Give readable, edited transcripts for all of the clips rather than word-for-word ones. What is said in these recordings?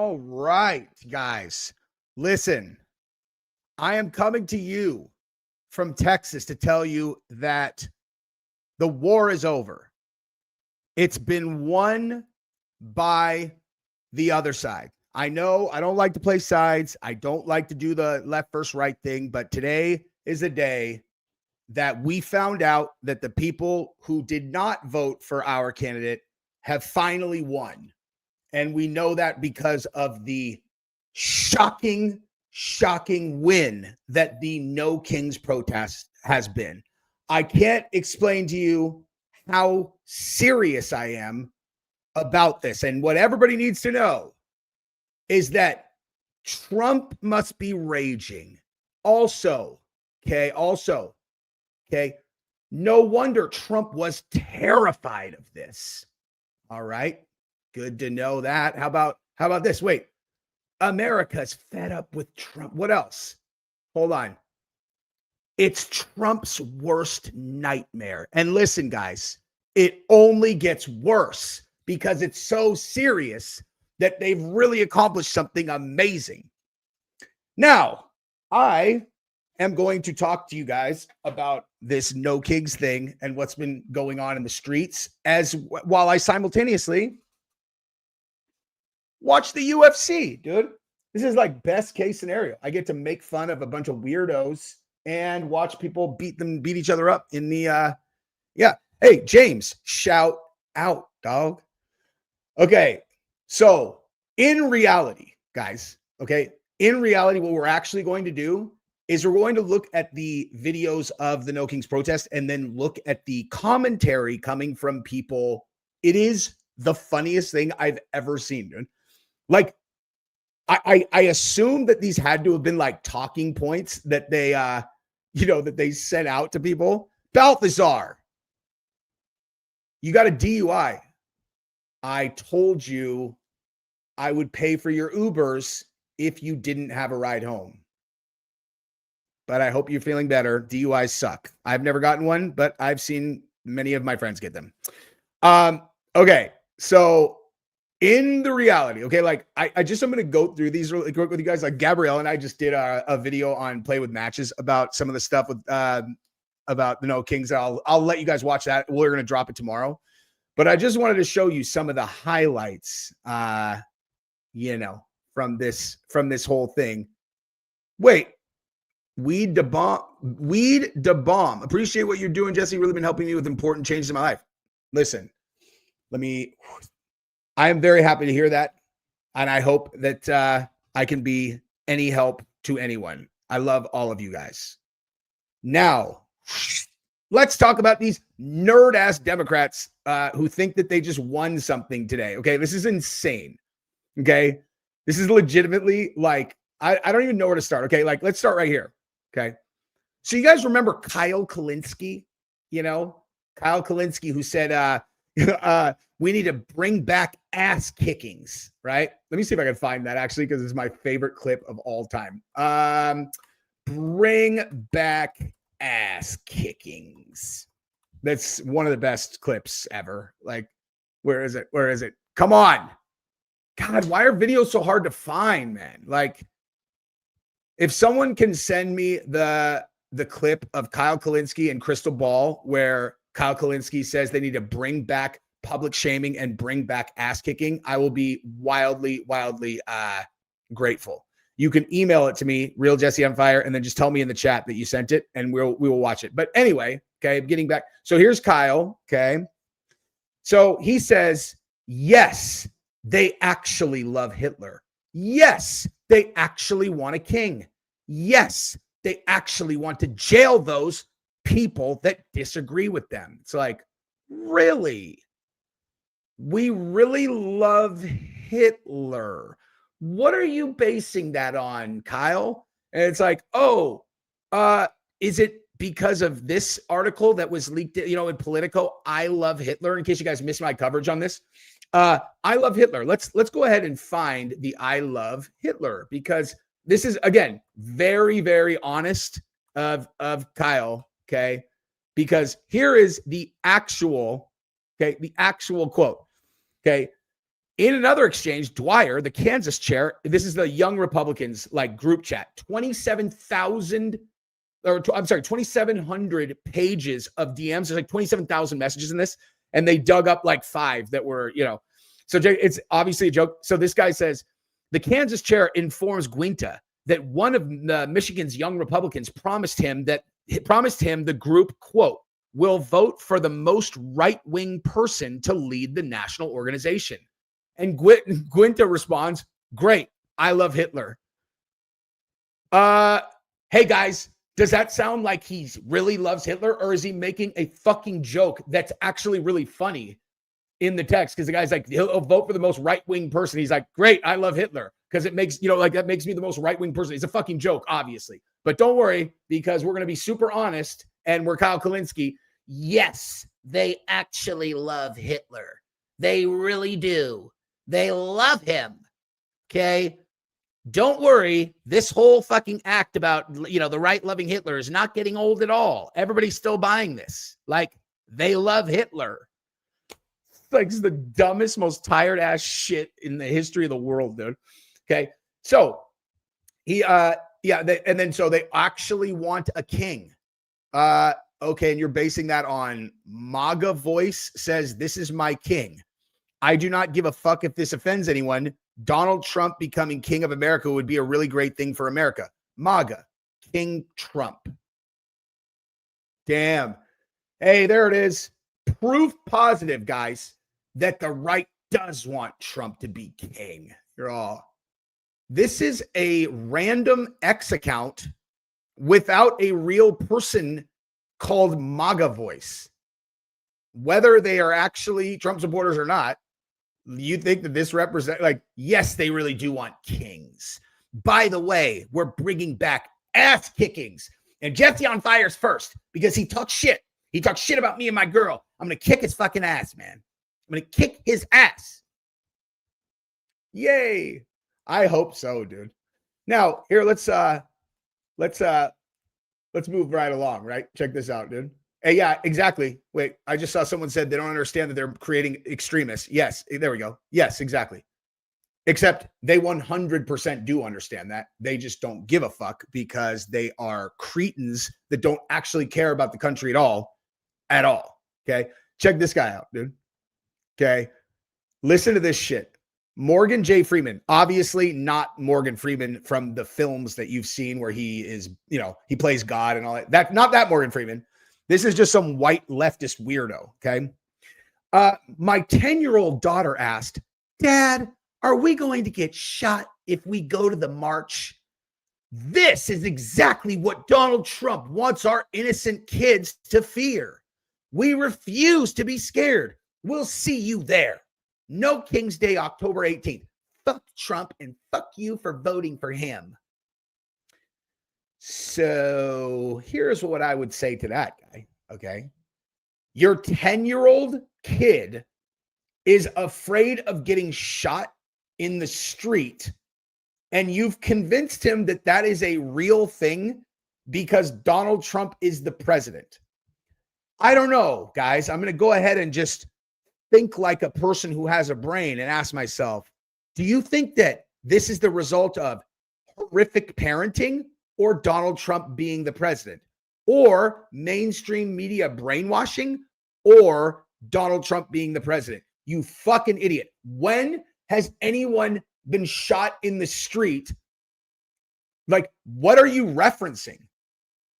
All right, guys. Listen, I am coming to you from Texas to tell you that the war is over. It's been won by the other side. I know I don't like to play sides. I don't like to do the left versus right thing, but today is a day that we found out that the people who did not vote for our candidate have finally won. And we know that because of the shocking win that the No Kings protest has been. I can't explain to you how serious I am about this. And what everybody needs to know is that Trump must be raging. Also, no wonder Trump was terrified of this. All right. Good to know that. How about this? Wait, America's fed up with Trump. What else? Hold on. It's Trump's worst nightmare. And listen, guys, it only gets worse because it's so serious that they've really accomplished something amazing. Now, I am going to talk to you guys about this No Kings thing and what's been going on in the streets while I simultaneously watch the UFC, dude. This is like best case scenario. I get to make fun of a bunch of weirdos and watch people beat each other up in the Hey, James, shout out, dog. Okay. So in reality, guys, what we're actually going to do is we're going to look at the videos of the No Kings protest and then look at the commentary coming from people. It is the funniest thing I've ever seen, dude. Like, I assume that these had to have been like talking points that they, that they sent out to people. Balthazar, you got a DUI. I told you I would pay for your Ubers if you didn't have a ride home. But I hope you're feeling better. DUIs suck. I've never gotten one, but I've seen many of my friends get them. Okay. So in the reality, I'm going to go through these really quick with you guys. Like Gabrielle and I just did a video on Play with Matches about some of the stuff with about the No Kings. I'll let you guys watch that. We're going to drop it tomorrow. But I just wanted to show you some of the highlights, from this whole thing. Wait, Weed da bomb. Appreciate what you're doing, Jesse. Really been helping me with important changes in my life. Listen, I am very happy to hear that. And I hope that I can be any help to anyone. I love all of you guys. Now, let's talk about these nerd-ass Democrats who think that they just won something today. Okay, this is insane. Okay, this is legitimately like, I don't even know where to start. Okay, like let's start right here. Okay, so you guys remember Kyle Kulinski? Kyle Kulinski, who said, we need to bring back ass kickings, right? Let me see if I can find that actually, because it's my favorite clip of all time. Bring back ass kickings. That's one of the best clips ever. Like, where is it? Come on. God, why are videos so hard to find, man? Like, if someone can send me the clip of Kyle Kulinski and Crystal Ball, where Kyle Kulinski says they need to bring back public shaming and bring back ass kicking, I will be wildly grateful. You can email it to me, Real Jesse on Fire, and then just tell me in the chat that you sent it, and we will watch it. But anyway, okay, getting back. So here's Kyle. Okay, so he says, yes, they actually love Hitler. Yes, they actually want a king. Yes, they actually want to jail those people that disagree with them. It's like, really? We really love Hitler. What are you basing that on, Kyle? And it's like, is it because of this article that was leaked, in Politico? I love Hitler. In case you guys missed my coverage on this, I love Hitler. Let's go ahead and find the I love Hitler, because this is, again, very, very honest of Kyle. Okay, because here is the actual quote. Okay, In another exchange, Dwyer, the Kansas chair, this is the Young Republicans like group chat, 2,700 pages of DMs. There's like 27,000 messages in this. And they dug up like 5 that were, so it's obviously a joke. So this guy says, the Kansas chair informs Guinta that one of Michigan's Young Republicans promised him the group, quote, will vote for the most right-wing person to lead the national organization. And Guinta responds, great, I love Hitler. Hey guys, does that sound like he really loves Hitler, or is he making a fucking joke that's actually really funny in the text? Because the guy's like, he'll vote for the most right-wing person. He's like, great, I love Hitler. Because it makes, that makes me the most right-wing person. It's a fucking joke, obviously. But don't worry, because we're going to be super honest, and we're Kyle Kulinski. Yes, they actually love Hitler. They really do. They love him. Okay? Don't worry. This whole fucking act about, the right loving Hitler is not getting old at all. Everybody's still buying this. Like, they love Hitler. It's like the dumbest, most tired ass shit in the history of the world, dude. Okay? So, they actually want a king. Okay, and you're basing that on MAGA voice says, this is my king. I do not give a fuck if this offends anyone. Donald Trump becoming king of America would be a really great thing for America. MAGA, King Trump. Damn. Hey, there it is. Proof positive, guys, that the right does want Trump to be king. This is a random X account without a real person called MAGA voice. Whether they are actually Trump supporters or not, you think that this represents, yes, they really do want kings. By the way, we're bringing back ass kickings. And Jesse on Fire's first because he talks shit. He talks shit about me and my girl. I'm going to kick his fucking ass, man. I'm going to kick his ass. Yay. I hope so, dude. Now, here, let's move right along, right? Check this out, dude. Hey, yeah, exactly. Wait, I just saw someone said they don't understand that they're creating extremists. Yes, there we go. Yes, exactly. Except they 100% do understand that. They just don't give a fuck because they are cretins that don't actually care about the country at all. Okay? Check this guy out, dude. Okay? Listen to this shit. Morgan J. Freeman, obviously not Morgan Freeman from the films that you've seen where he is, he plays God and all that. Not that Morgan Freeman. This is just some white leftist weirdo, okay? My 10-year-old daughter asked, Dad, are we going to get shot if we go to the march? This is exactly what Donald Trump wants our innocent kids to fear. We refuse to be scared. We'll see you there. No King's Day, October 18th. Fuck Trump and fuck you for voting for him. So here's what I would say to that guy, okay? Your 10-year-old kid is afraid of getting shot in the street, and you've convinced him that that is a real thing because Donald Trump is the president. I don't know, guys. I'm going to go ahead and just think like a person who has a brain and ask myself, do you think that this is the result of horrific parenting or Donald Trump being the president, or mainstream media brainwashing, or Donald Trump being the president? You fucking idiot. When has anyone been shot in the street? Like, what are you referencing?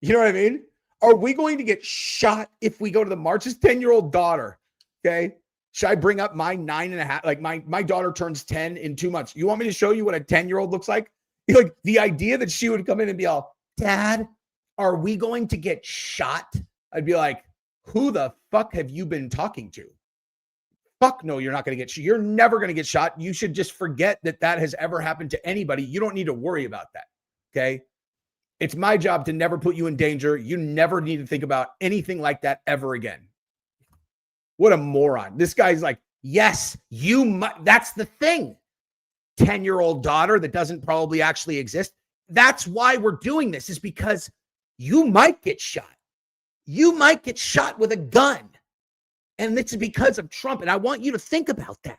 You know what I mean? Are we going to get shot if we go to the march? His 10-year-old daughter, okay? Should I bring up my 9.5? Like, my daughter turns 10 in 2 months. You want me to show you what a 10-year-old looks like? Like, the idea that she would come in and be all, Dad, are we going to get shot? I'd be like, who the fuck have you been talking to? Fuck no, you're not going to get shot. You're never going to get shot. You should just forget that that has ever happened to anybody. You don't need to worry about that, okay? It's my job to never put you in danger. You never need to think about anything like that ever again. What a moron. This guy's like, yes, you might. That's the thing. 10-year-old daughter that doesn't probably actually exist. That's why we're doing this, is because you might get shot. You might get shot with a gun. And it's because of Trump. And I want you to think about that.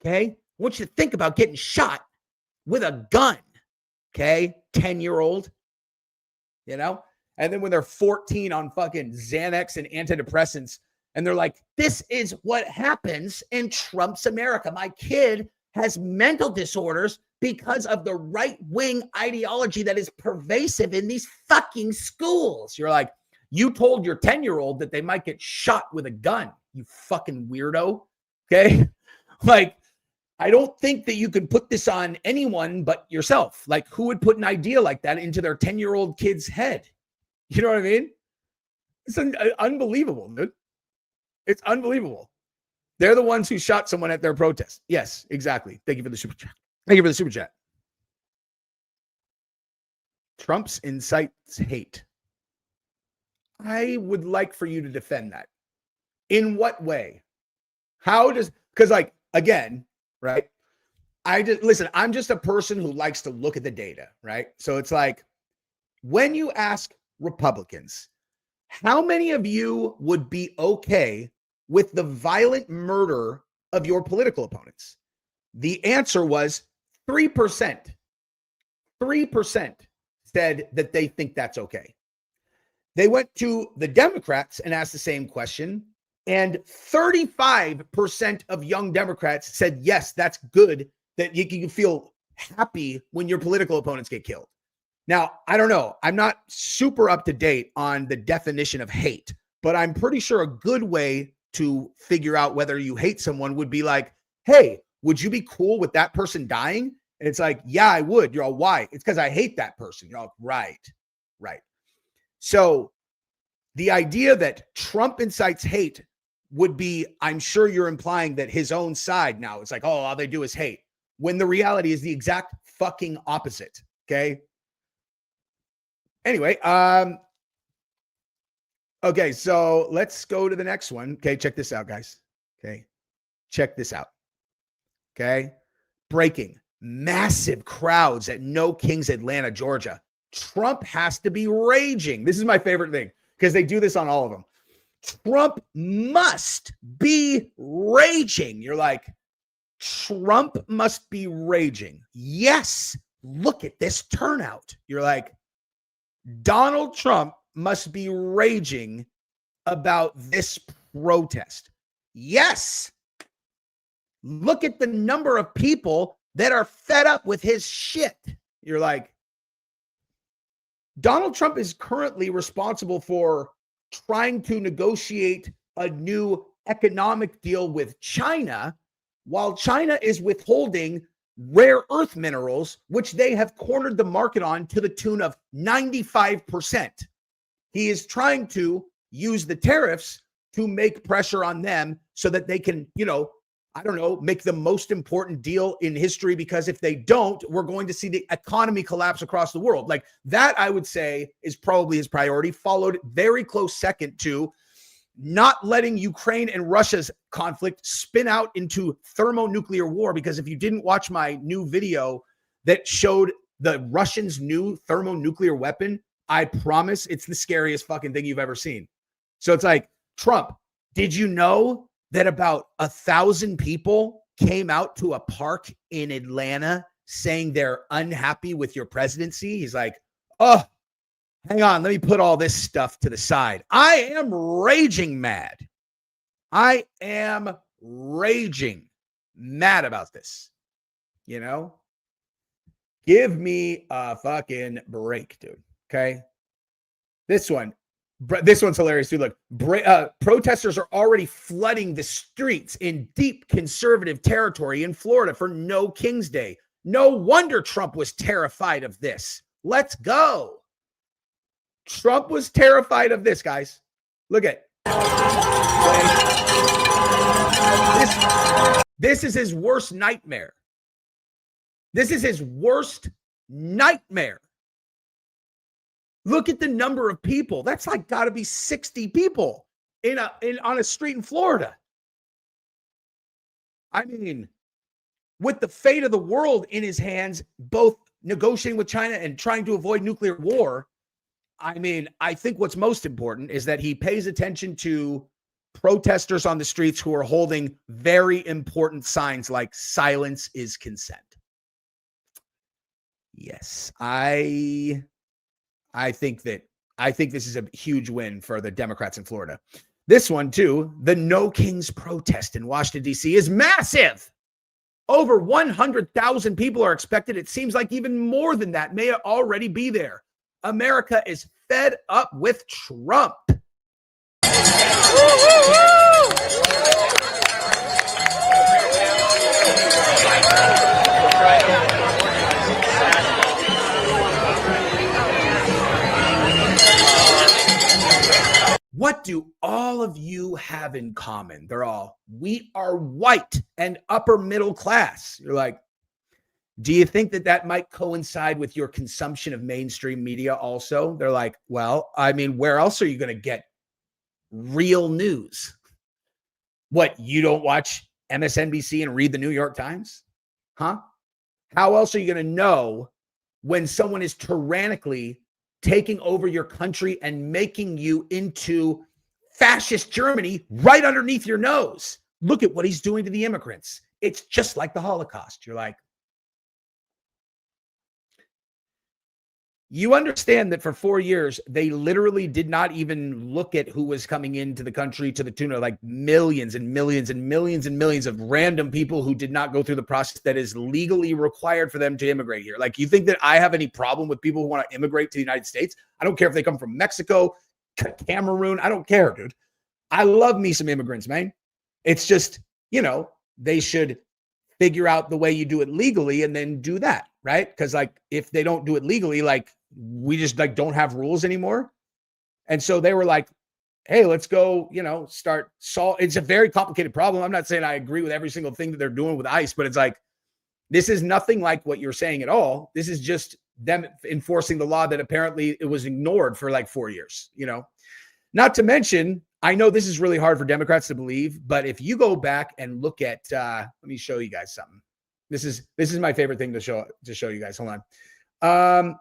Okay. I want you to think about getting shot with a gun. Okay. 10-year-old, you know? And then when they're 14 on fucking Xanax and antidepressants, and they're like, this is what happens in Trump's America. My kid has mental disorders because of the right-wing ideology that is pervasive in these fucking schools. You're like, you told your 10-year-old that they might get shot with a gun, you fucking weirdo. Okay. Like, I don't think that you can put this on anyone but yourself. Like, who would put an idea like that into their 10-year-old kid's head? You know what I mean? It's unbelievable, dude. It's unbelievable. They're the ones who shot someone at their protest. Yes, exactly. Thank you for the super chat. Thank you for the super chat. Trump's incites hate. I would like for you to defend that. In what way? How does, because like, again, right? Listen, I'm just a person who likes to look at the data, right? So it's like, when you ask Republicans, how many of you would be okay with the violent murder of your political opponents? The answer was 3%. 3% said that they think that's okay. They went to the Democrats and asked the same question, and 35% of young Democrats said, yes, that's good, that you can feel happy when your political opponents get killed. Now, I don't know. I'm not super up to date on the definition of hate, but I'm pretty sure a good way to figure out whether you hate someone would be like, hey, would you be cool with that person dying? And it's like, yeah, I would. You're all, why? It's because I hate that person. You're all, right. So the idea that Trump incites hate would be, I'm sure you're implying that his own side now, it's like, oh, all they do is hate. When the reality is the exact fucking opposite. Okay. Anyway, okay, so let's go to the next one. Okay, check this out, guys. Okay, check this out. Okay, breaking massive crowds at No Kings Atlanta, Georgia. Trump has to be raging. This is my favorite thing because they do this on all of them. Trump must be raging. You're like, Trump must be raging. Yes, look at this turnout. You're like, Donald Trump must be raging about this protest. Yes. Look at the number of people that are fed up with his shit. You're like, Donald Trump is currently responsible for trying to negotiate a new economic deal with China, while China is withholding rare earth minerals, which they have cornered the market on to the tune of 95%. He is trying to use the tariffs to make pressure on them so that they can, make the most important deal in history, because if they don't, we're going to see the economy collapse across the world. Like that, I would say, is probably his priority, followed very close second to not letting Ukraine and Russia's conflict spin out into thermonuclear war. Because if you didn't watch my new video that showed the Russians' new thermonuclear weapon, I promise it's the scariest fucking thing you've ever seen. So it's like, Trump, did you know that about 1,000 people came out to a park in Atlanta saying they're unhappy with your presidency? He's like, oh, hang on, let me put all this stuff to the side. I am raging mad. I am raging mad about this. Give me a fucking break, dude. Okay. This one's hilarious, dude. Look, protesters are already flooding the streets in deep conservative territory in Florida for No King's Day. No wonder Trump was terrified of this. Let's go. Trump was terrified of this, guys. Look at this is his worst nightmare. This is his worst nightmare. Look at the number of people. That's like got to be 60 people on a street in Florida. I mean, with the fate of the world in his hands, both negotiating with China and trying to avoid nuclear war, I mean, I think what's most important is that he pays attention to protesters on the streets who are holding very important signs like silence is consent. Yes, I think this is a huge win for the Democrats in Florida. This one too, the No Kings protest in Washington, D.C. is massive. Over 100,000 people are expected. It seems like even more than that may already be there. America is fed up with Trump. What do all of you have in common? They're all, we are white and upper middle class. You're like, do you think that might coincide with your consumption of mainstream media also? They're like, well, I mean, where else are you going to get real news? What, you don't watch MSNBC and read the New York Times? Huh? How else are you going to know when someone is tyrannically taking over your country and making you into fascist Germany right underneath your nose? Look at what he's doing to the immigrants. It's just like the Holocaust. You're like, you understand that for 4 years, they literally did not even look at who was coming into the country to the tune of like millions and millions and millions and millions of random people who did not go through the process that is legally required for them to immigrate here. Like, you think that I have any problem with people who want to immigrate to the United States? I don't care if they come from Mexico, Cameroon. I don't care, dude. I love me some immigrants, man. It's just, they should figure out the way you do it legally and then do that, right? Because like, if they don't do it legally, like, we just like don't have rules anymore. And so they were like, hey, let's go, start solve. It's a very complicated problem. I'm not saying I agree with every single thing that they're doing with ICE, but it's like, this is nothing like what you're saying at all. This is just them enforcing the law that apparently it was ignored for like 4 years, Not to mention, I know this is really hard for Democrats to believe, but if you go back and look at, let me show you guys something. This is my favorite thing to show you guys. Hold on.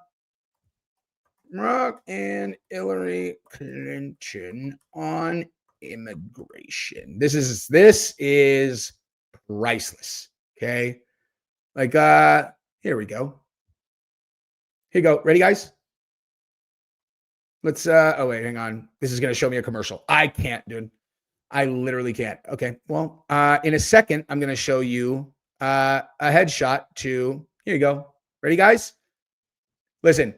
Rock and Hillary Clinton on immigration. This is priceless. Okay. Like, here we go. Here you go. Ready, guys? Let's, oh wait, hang on. This is going to show me a commercial. I can't, dude. I literally can't. Okay. Well, in a second, I'm going to show you a headshot to, here you go. Ready, guys? Listen,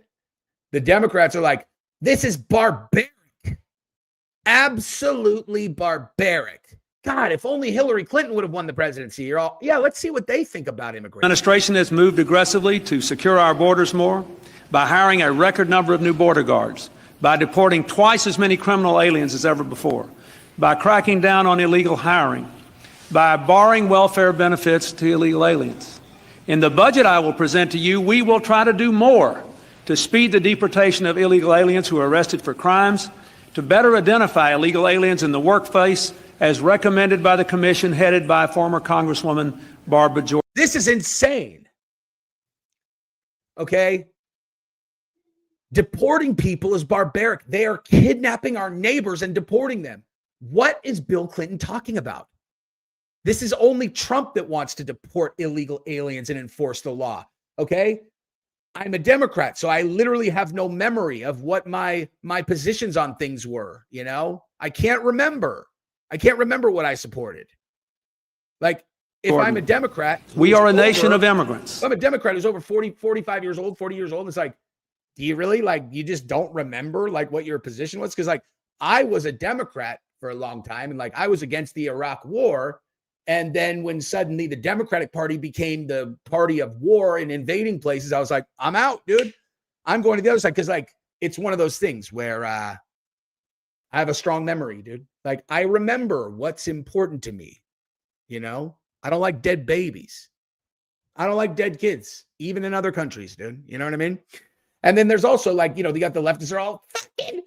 the Democrats are like, this is barbaric. Absolutely barbaric. God, if only Hillary Clinton would have won the presidency. You're all, yeah, let's see what they think about immigration. Administration has moved aggressively to secure our borders more by hiring a record number of new border guards, by deporting twice as many criminal aliens as ever before, by cracking down on illegal hiring, by barring welfare benefits to illegal aliens. In the budget I will present to you, we will try to do more to speed the deportation of illegal aliens who are arrested for crimes, to better identify illegal aliens in the workplace as recommended by the commission headed by former Congresswoman Barbara Jordan. This is insane. Okay? Deporting people is barbaric. They are kidnapping our neighbors and deporting them. What is Bill Clinton talking about? This is only Trump that wants to deport illegal aliens and enforce the law. Okay? I'm a Democrat, so I literally have no memory of what my positions on things were, I can't remember. I can't remember what I supported. Like, if Jordan, I'm a Democrat, we are a nation of immigrants. I'm a Democrat who's over 40, 45 years old, 40 years old. It's like, do you really, like, you just don't remember like what your position was? Because like, I was a Democrat for a long time, and like, I was against the Iraq war. And then when suddenly the Democratic Party became the party of war and invading places, I was like, I'm out, dude. I'm going to the other side. Because like, it's one of those things where I have a strong memory, dude. Like, I remember what's important to me. I don't like dead babies. I don't like dead kids, even in other countries, dude. You know what I mean? And then there's also like, they got the leftists are all fucking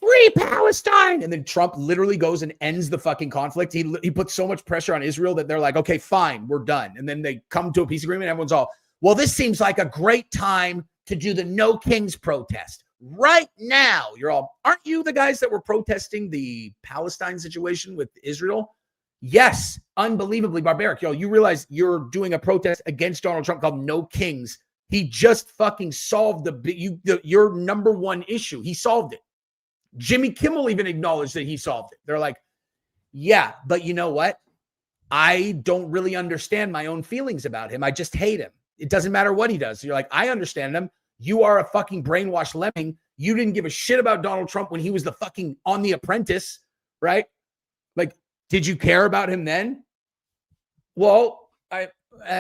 free Palestine. And then Trump literally goes and ends the fucking conflict. He puts so much pressure on Israel that they're like, okay, fine, we're done. And then they come to a peace agreement. Everyone's all, well, this seems like a great time to do the No Kings protest. right now. You're all, aren't you the guys that were protesting the Palestine situation with Israel? Yes, unbelievably barbaric. Yo, you realize you're doing a protest against Donald Trump called No Kings. He just fucking solved your number one issue. He solved it. Jimmy Kimmel even acknowledged that he solved it. They're like, yeah, but you know what? I don't really understand my own feelings about him. I just hate him. It doesn't matter what he does. You're like, I understand him. You are a fucking brainwashed lemming. You didn't give a shit about Donald Trump when he was the fucking on The Apprentice, right? Like, did you care about him then? Well, I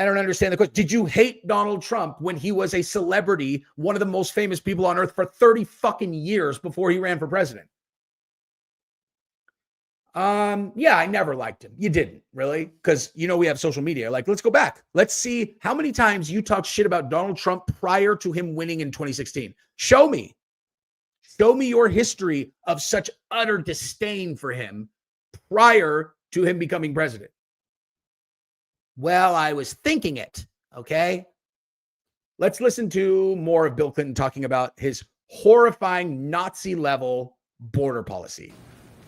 don't understand the question. Did you hate Donald Trump when he was a celebrity, one of the most famous people on earth for 30 fucking years before he ran for president? Yeah, I never liked him. You didn't, really? Because, we have social media. Like, let's go back. Let's see how many times you talked shit about Donald Trump prior to him winning in 2016. Show me. Show me your history of such utter disdain for him prior to him becoming president. Well, I was thinking it, okay? Let's listen to more of Bill Clinton talking about his horrifying Nazi-level border policy.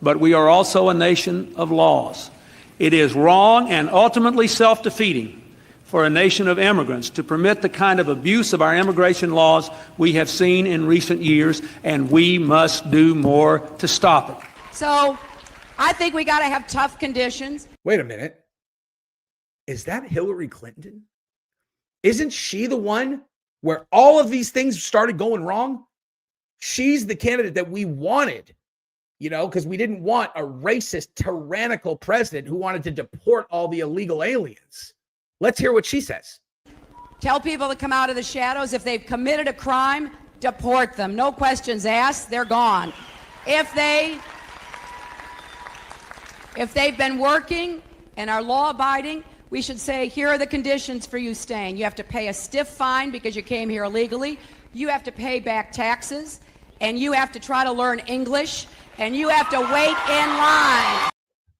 But we are also a nation of laws. It is wrong and ultimately self-defeating for a nation of immigrants to permit the kind of abuse of our immigration laws we have seen in recent years, and we must do more to stop it. So I think we got to have tough conditions. Wait a minute. Is that Hillary Clinton? Isn't she the one where all of these things started going wrong? She's the candidate that we wanted, because we didn't want a racist, tyrannical president who wanted to deport all the illegal aliens. Let's hear what she says. Tell people to come out of the shadows. If they've committed a crime, deport them. No questions asked. They're gone. If they've been working and are law-abiding, we should say, here are the conditions for you staying. You have to pay a stiff fine because you came here illegally. You have to pay back taxes, and you have to try to learn English, and you have to wait in line.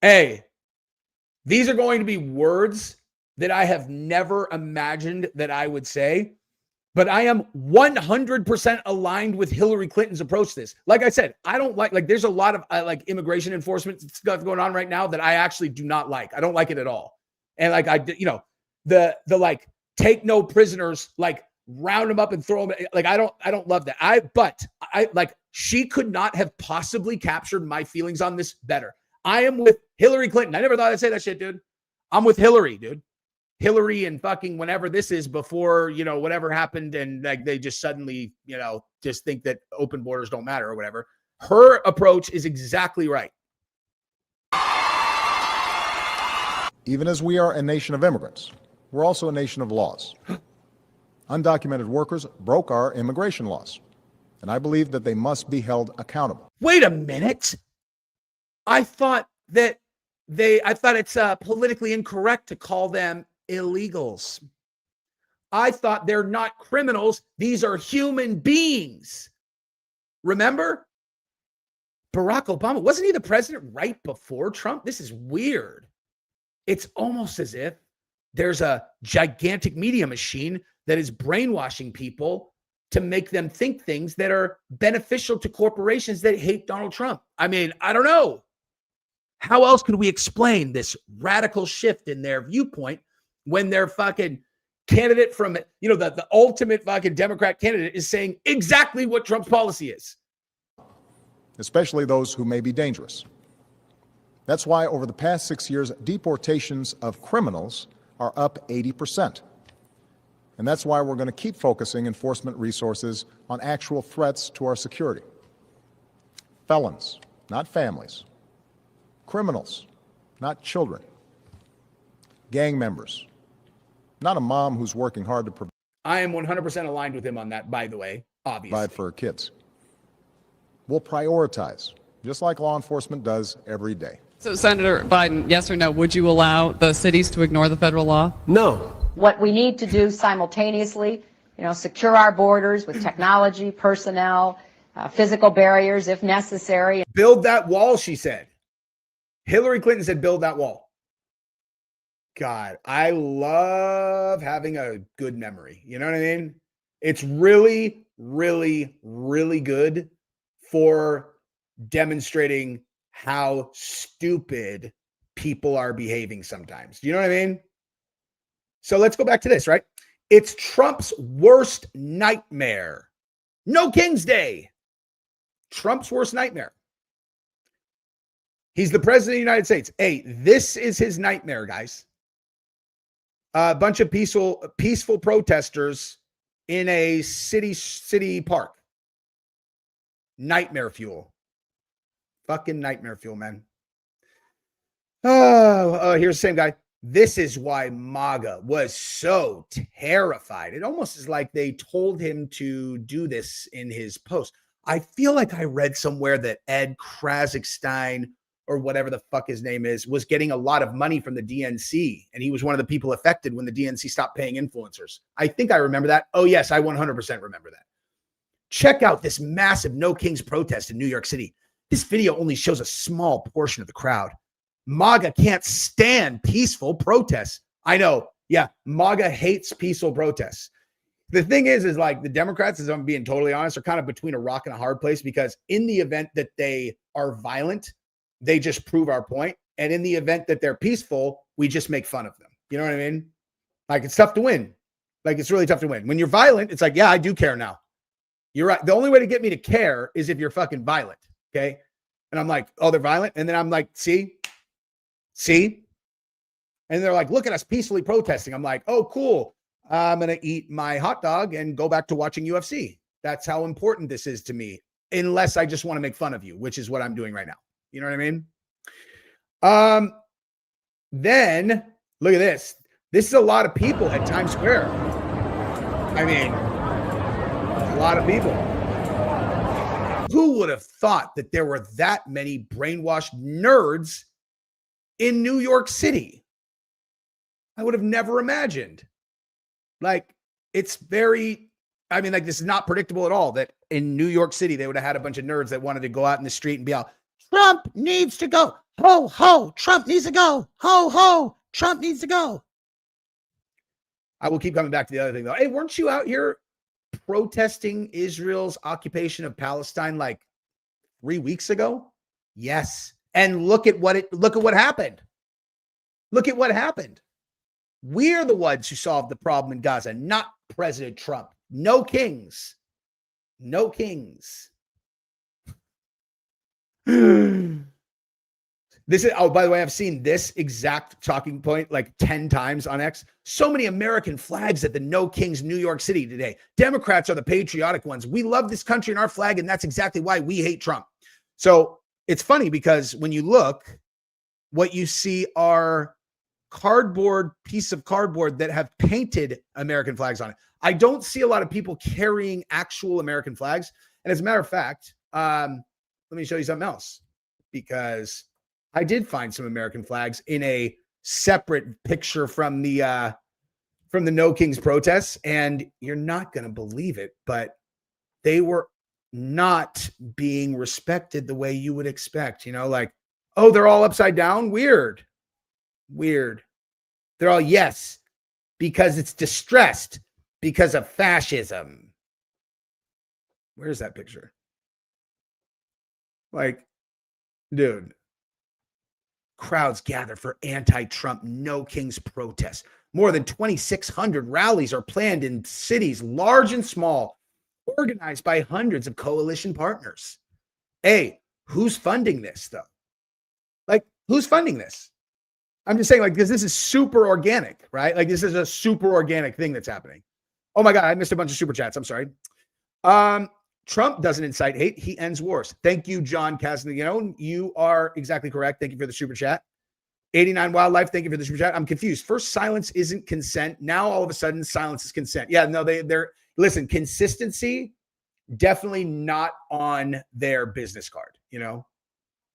Hey, these are going to be words that I have never imagined that I would say, but I am 100% aligned with Hillary Clinton's approach to this. Like I said, I don't like there's a lot of immigration enforcement stuff going on right now that I actually do not like. I don't like it at all. And the take no prisoners, round them up and throw them. I don't love that. But she could not have possibly captured my feelings on this better. I am with Hillary Clinton. I never thought I'd say that shit, dude. I'm with Hillary, dude. Hillary and fucking whenever this is before, whatever happened. And they just suddenly, just think that open borders don't matter or whatever. Her approach is exactly right. Even as we are a nation of immigrants, we're also a nation of laws. Undocumented workers broke our immigration laws, and I believe that they must be held accountable. Wait a minute. I thought it's politically incorrect to call them illegals. I thought they're not criminals. These are human beings. Remember? Barack Obama, wasn't he the president right before Trump? This is weird. It's almost as if there's a gigantic media machine that is brainwashing people to make them think things that are beneficial to corporations that hate Donald Trump. I mean, I don't know. How else could we explain this radical shift in their viewpoint when their fucking candidate from, the ultimate fucking Democrat candidate is saying exactly what Trump's policy is? Especially those who may be dangerous. That's why over the past 6 years, deportations of criminals are up 80%. And that's why we're going to keep focusing enforcement resources on actual threats to our security. Felons, not families. Criminals, not children. Gang members, not a mom who's working hard to provide. I am 100% aligned with him on that, by the way, obviously. For her kids. We'll prioritize, just like law enforcement does every day. So, Senator Biden, yes or no, would you allow the cities to ignore the federal law? No. What we need to do simultaneously, secure our borders with technology, personnel, physical barriers if necessary. Build that wall, she said. Hillary Clinton said, build that wall. God, I love having a good memory. You know what I mean? It's really, really, really good for demonstrating how stupid people are behaving sometimes. Do you know what I mean? So let's go back to this, right? It's Trump's worst nightmare. No King's Day. Trump's worst nightmare. He's the president of the United States. Hey, this is his nightmare, guys. A bunch of peaceful protesters in a city park. Nightmare fuel. Fucking nightmare fuel, man. Oh, here's the same guy. This is why MAGA was so terrified. It almost is like they told him to do this in his post. I feel like I read somewhere that Ed Krasenstein, or whatever the fuck his name is, was getting a lot of money from the DNC. And he was one of the people affected when the DNC stopped paying influencers. I think I remember that. Oh, yes, I 100% remember that. Check out this massive No Kings protest in New York City. This video only shows a small portion of the crowd. MAGA can't stand peaceful protests. I know. Yeah, MAGA hates peaceful protests. The thing is like the Democrats, as I'm being totally honest, are kind of between a rock and a hard place, because in the event that they are violent, they just prove our point. And in the event that they're peaceful, we just make fun of them. You know what I mean? Like, it's tough to win. Like, it's really tough to win. When you're violent, it's like, yeah, I do care now. You're right. The only way to get me to care is if you're fucking violent. Okay. And I'm like, oh, they're violent. And then I'm like, see? And they're like, look at us peacefully protesting. I'm like, oh, cool. I'm going to eat my hot dog and go back to watching UFC. That's how important this is to me, unless I just want to make fun of you, which is what I'm doing right now. You know what I mean? Then look at this. This is a lot of people at Times Square. I mean, a lot of people. Who would have thought that there were that many brainwashed nerds in New York City? I would have never imagined. Like, it's very, I mean, like, this is not predictable at all, that in New York City, they would have had a bunch of nerds that wanted to go out in the street and be all, Trump needs to go. Ho, ho, Trump needs to go. Ho, ho, Trump needs to go. I will keep coming back to the other thing, though. Hey, weren't you out here protesting Israel's occupation of Palestine like 3 weeks ago? Yes. And look at what happened. Look at what happened. We're the ones who solved the problem in Gaza, not President Trump. No kings. No kings. This is, oh, by the way, I've seen this exact talking point like 10 times on X. So many American flags at the No Kings New York City today. Democrats are the patriotic ones. We love this country and our flag, and that's exactly why we hate Trump. So it's funny because when you look, what you see are piece of cardboard that have painted American flags on it. I don't see a lot of people carrying actual American flags. And as a matter of fact, let me show you something else, because I did find some American flags in a separate picture from the No Kings protests, and you're not going to believe it, but they were not being respected the way you would expect. You know, like, oh, they're all upside down. Weird. They're all, yes, because it's distressed because of fascism. Where's that picture? Like, dude. Crowds gather for anti-Trump No Kings protests. More than 2,600 rallies are planned in cities large and small, organized by hundreds of coalition partners. Hey, who's funding this, though? Like, who's funding this? I'm just saying, like, because this is super organic, right? Like, this is a super organic thing that's happening. Oh my God, I missed a bunch of super chats. I'm sorry. Trump doesn't incite hate. He ends wars. Thank you, John Castagnone. You are exactly correct. Thank you for the super chat. 89 Wildlife, thank you for the super chat. I'm confused. First, silence isn't consent. Now, all of a sudden, silence is consent. Yeah, no, they're listen, consistency, definitely not on their business card. You know,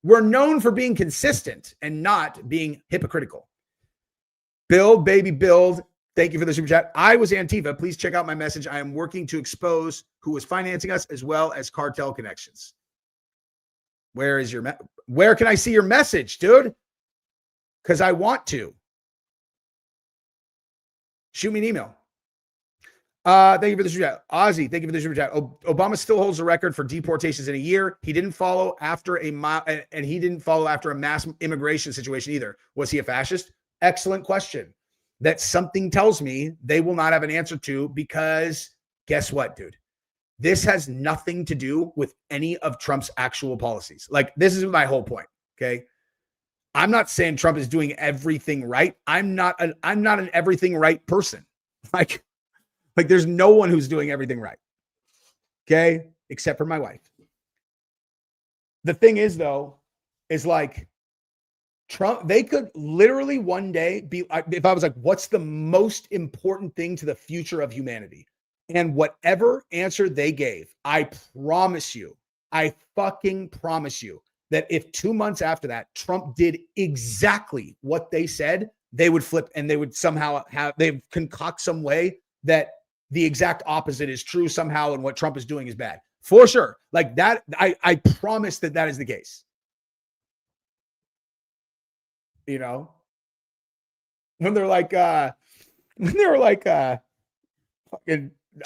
we're known for being consistent and not being hypocritical. Build, baby, build. Thank you for the super chat. I was Antifa. Please check out my message. I am working to expose who was financing us as well as cartel connections. Where is your where can I see your message, dude? Because I want to. Shoot me an email. Thank you for the super chat. Ozzy, thank you for the super chat. Obama still holds the record for deportations in a year. He didn't follow after a mass immigration situation either. Was he a fascist? Excellent question. That something tells me they will not have an answer to, because guess what, dude? This has nothing to do with any of Trump's actual policies. Like, this is my whole point. Okay. I'm not saying Trump is doing everything right. I'm not an everything right person. Like there's no one who's doing everything right. Okay. Except for my wife. The thing is, though, is like Trump, they could literally one day be, if I was like, what's the most important thing to the future of humanity? And whatever answer they gave, I promise you, I fucking promise you that if 2 months after that, Trump did exactly what they said, they would flip and they would somehow they concoct some way that the exact opposite is true somehow, and what Trump is doing is bad. For sure. Like that, I promise that is the case. You know, when they're like, fucking,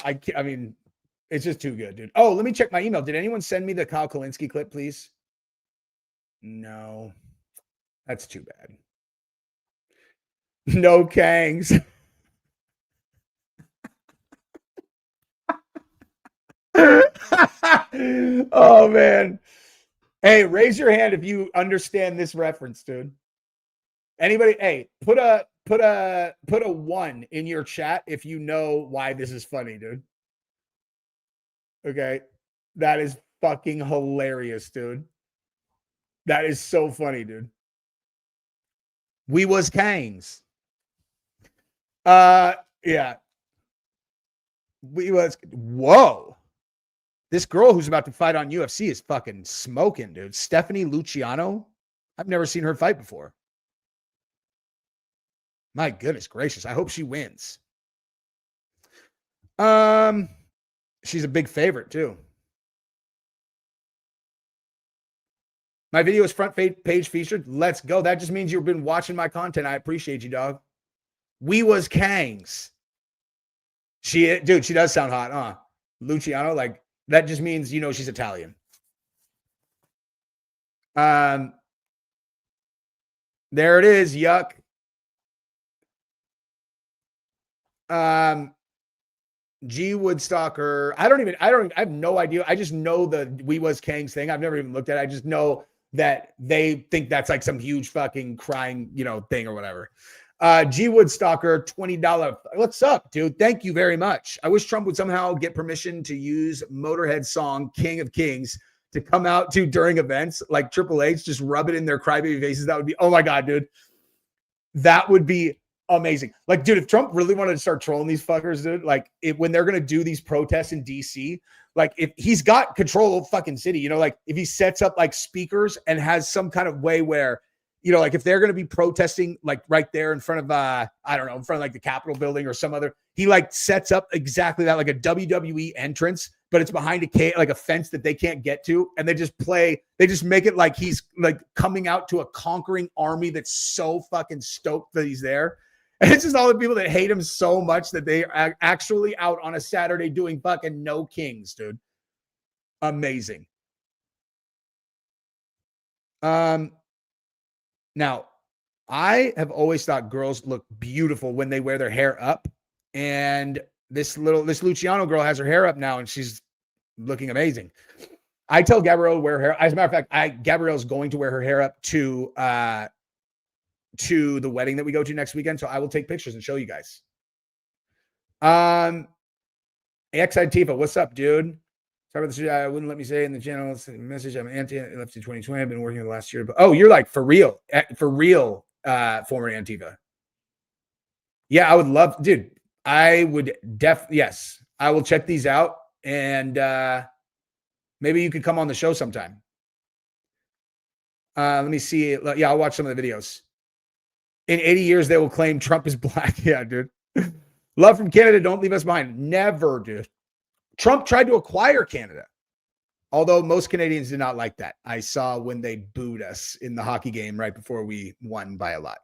I mean, it's just too good, dude. Oh, let me check my email. Did anyone send me the Kyle Kalinske clip, please? No, that's too bad. No Kangs. Oh man. Hey, raise your hand if you understand this reference, dude. Anybody? Hey, put a 1 in your chat if you know why this is funny, dude. Okay. That is fucking hilarious, dude. That is so funny, dude. We was Kangs. Yeah. We was, whoa. This girl who's about to fight on UFC is fucking smoking, dude. Stephanie Luciano. I've never seen her fight before. My goodness gracious. I hope she wins. She's a big favorite too. My video is front page featured. Let's go. That just means you've been watching my content. I appreciate you, dog. We was Kangs. She does sound hot, huh? Luciano, like that just means, you know, she's Italian. There it is. Yuck. G Woodstocker. I have no idea. I just know the We Was Kangs thing. I've never even looked at it. I just know that they think that's like some huge fucking crying, you know, thing or whatever. G Woodstocker, $20. What's up, dude? Thank you very much. I wish Trump would somehow get permission to use Motorhead's song King of Kings to come out to during events like Triple H, just rub it in their crybaby faces. That would be, oh my God, dude. That would be amazing. Like, dude, if Trump really wanted to start trolling these fuckers, dude, like when they're going to do these protests in DC, like if he's got control of fucking city, you know, like if he sets up like speakers and has some kind of way where, you know, like if they're going to be protesting like right there in front of, I don't know, in front of like the Capitol building or some other, he like sets up exactly that, like a WWE entrance, but it's behind like a fence that they can't get to. And they just make it like he's like coming out to a conquering army that's so fucking stoked that he's there. And it's just all the people that hate him so much that they are actually out on a Saturday doing fucking no kings, dude. Amazing. Now, I have always thought girls look beautiful when they wear their hair up. And this Luciano girl has her hair up now and she's looking amazing. I tell Gabrielle to wear her hair. As a matter of fact, Gabrielle's going to wear her hair up to the wedding that we go to next weekend. So I will take pictures and show you guys. Exide Tifa, what's up, dude? Sorry about this. Wouldn't let me say in the channel message. I'm left in 2020. I've been working the last year. But oh, you're like for real, former Antifa. Yeah, I would love, dude. I would yes, I will check these out and maybe you could come on the show sometime. Let me see. Yeah, I'll watch some of the videos. In 80 years, they will claim Trump is black. Yeah, dude. Love from Canada. Don't leave us behind. Never, dude. Trump tried to acquire Canada. Although most Canadians did not like that. I saw when they booed us in the hockey game right before we won by a lot.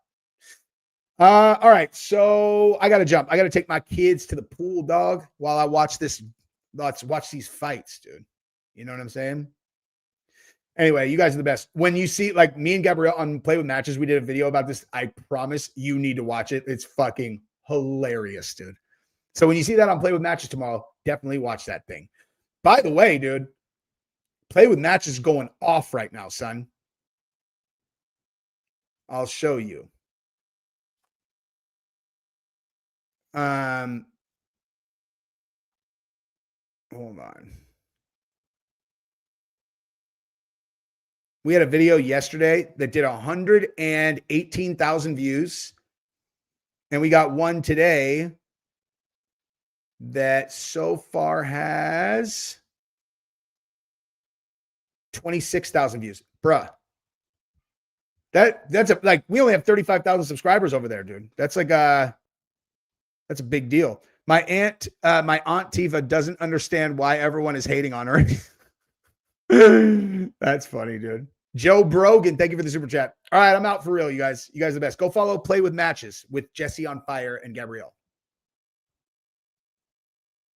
All right. So I got to jump. I got to take my kids to the pool, dog, while I watch this. Let's watch these fights, dude. You know what I'm saying? Anyway, you guys are the best. When you see, like, me and Gabrielle on Play with Matches, we did a video about this. I promise you need to watch it. It's fucking hilarious, dude. So when you see that on Play with Matches tomorrow, definitely watch that thing. By the way, dude, Play with Matches is going off right now, son. I'll show you. Hold on. We had a video yesterday that did 118,000 views. And we got one today that so far has 26,000 views. Bruh. That's like, we only have 35,000 subscribers over there, dude. That's like that's a big deal. My aunt Tifa doesn't understand why everyone is hating on her. That's funny, dude. Joe Brogan, thank you for the super chat. All right, I'm out for real, you guys. You guys are the best. Go follow Play with Matches with Jesse on Fire and Gabrielle.